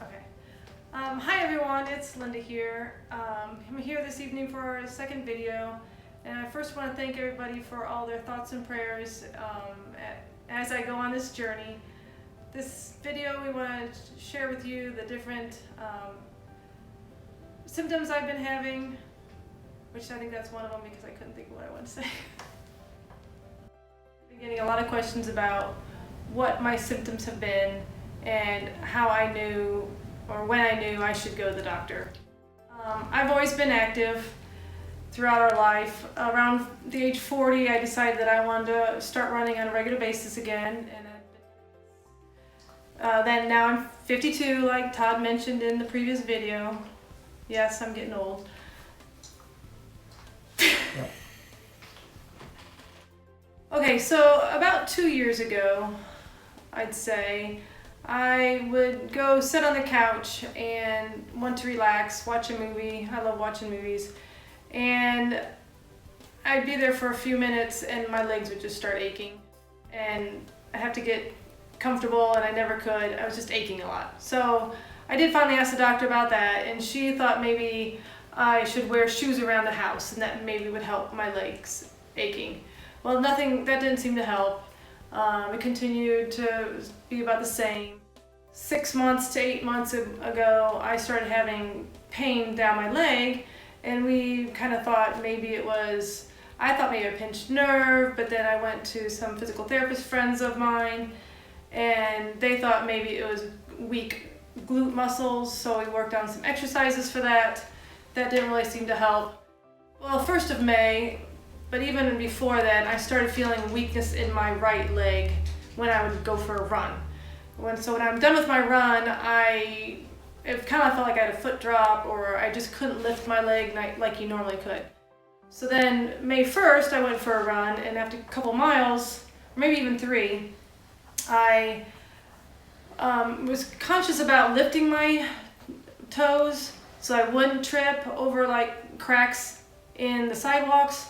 Okay. Hi everyone, it's Linda here. I'm here this evening for our second video, and I first want to thank everybody for all their thoughts and prayers as I go on this journey. This video we want to share with you the different symptoms I've been having, which I think that's one of them because I couldn't think of what I wanted to say. I've been getting a lot of questions about what my symptoms have been and how I knew or when I knew I should go to the doctor. I've always been active throughout our life. Around the age 40, I decided that I wanted to start running on a regular basis again. And then now I'm 52, like Todd mentioned in the previous video. Yes, I'm getting old. Okay, so about 2 years ago, I'd say, I would go sit on the couch and want to relax, watch a movie. I love watching movies. And I'd be there for a few minutes and my legs would just start aching. And I'd have to get comfortable and I never could. I was just aching a lot. So I did finally ask the doctor about that, and she thought maybe I should wear shoes around the house and that maybe would help my legs aching. Well, that didn't seem to help. It continued to be about the same. 6 months to 8 months ago, I started having pain down my leg, and we kind of thought I thought maybe a pinched nerve, but then I went to some physical therapist friends of mine, and they thought maybe it was weak glute muscles, so we worked on some exercises for that. That didn't really seem to help. Well, 1st of May, but even before that, I started feeling weakness in my right leg when I would go for a run. So when I'm done with my run, it kind of felt like I had a foot drop, or I just couldn't lift my leg like you normally could. So then May 1st, I went for a run, and after a couple miles, or maybe even 3, I was conscious about lifting my toes so I wouldn't trip over like cracks in the sidewalks.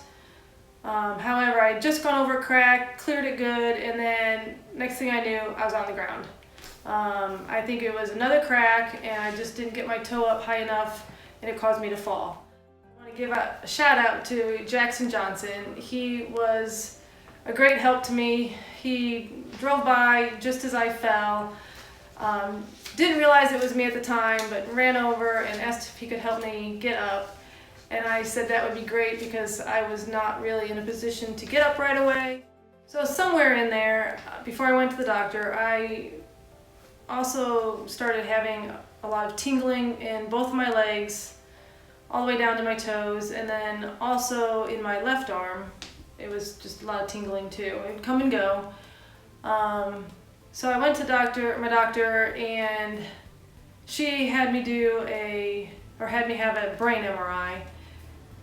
However, I had just gone over a crack, cleared it good, and then next thing I knew, I was on the ground. I think it was another crack, and I just didn't get my toe up high enough, and it caused me to fall. I want to give a shout out to Jackson Johnson. He was a great help to me. He drove by just as I fell. Didn't realize it was me at the time, but ran over and asked if he could help me get up. And I said that would be great because I was not really in a position to get up right away. So somewhere in there, before I went to the doctor, I also started having a lot of tingling in both of my legs, all the way down to my toes, and then also in my left arm. It was just a lot of tingling too. It would come and go. So I went to my doctor, and she had me had me have a brain MRI.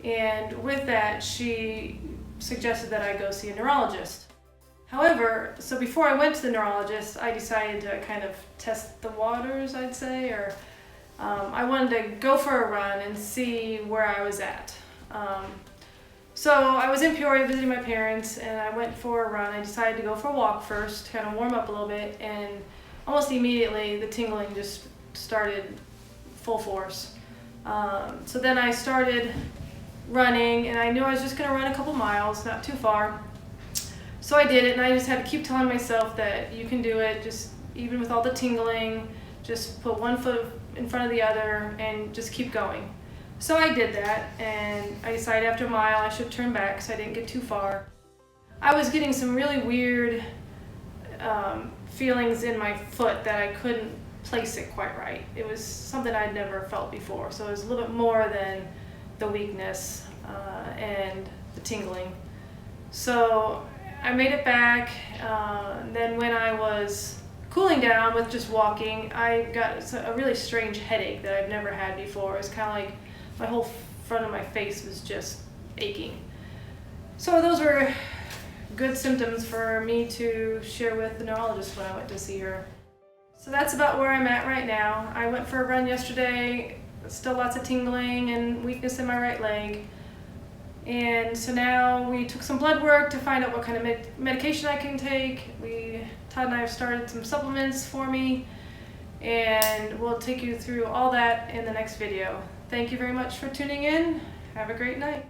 And with that, she suggested that I go see a neurologist. However, so before I went to the neurologist, I decided to kind of test the waters, I'd say, or I wanted to go for a run and see where I was at. So I was in Peoria visiting my parents, and I went for a run. I decided to go for a walk first, kind of warm up a little bit, and almost immediately the tingling just started full force. So then I started running, and I knew I was just going to run a couple miles, not too far. So I did it, and I just had to keep telling myself that you can do it, just even with all the tingling, just put one foot in front of the other and just keep going. So I did that, and I decided after a mile I should turn back so I didn't get too far. I was getting some really weird feelings in my foot that I couldn't place it quite right. It was something I'd never felt before, so it was a little bit more than the weakness and the tingling. So I made it back. Then when I was cooling down with just walking, I got a really strange headache that I've never had before. It was kind of like my whole front of my face was just aching. So those were good symptoms for me to share with the neurologist when I went to see her. So that's about where I'm at right now. I went for a run yesterday, still lots of tingling and weakness in my right leg. And so now we took some blood work to find out what kind of medication I can take. Todd and I have started some supplements for me. and we'll take you through all that in the next video. Thank you very much for tuning in. Have a great night.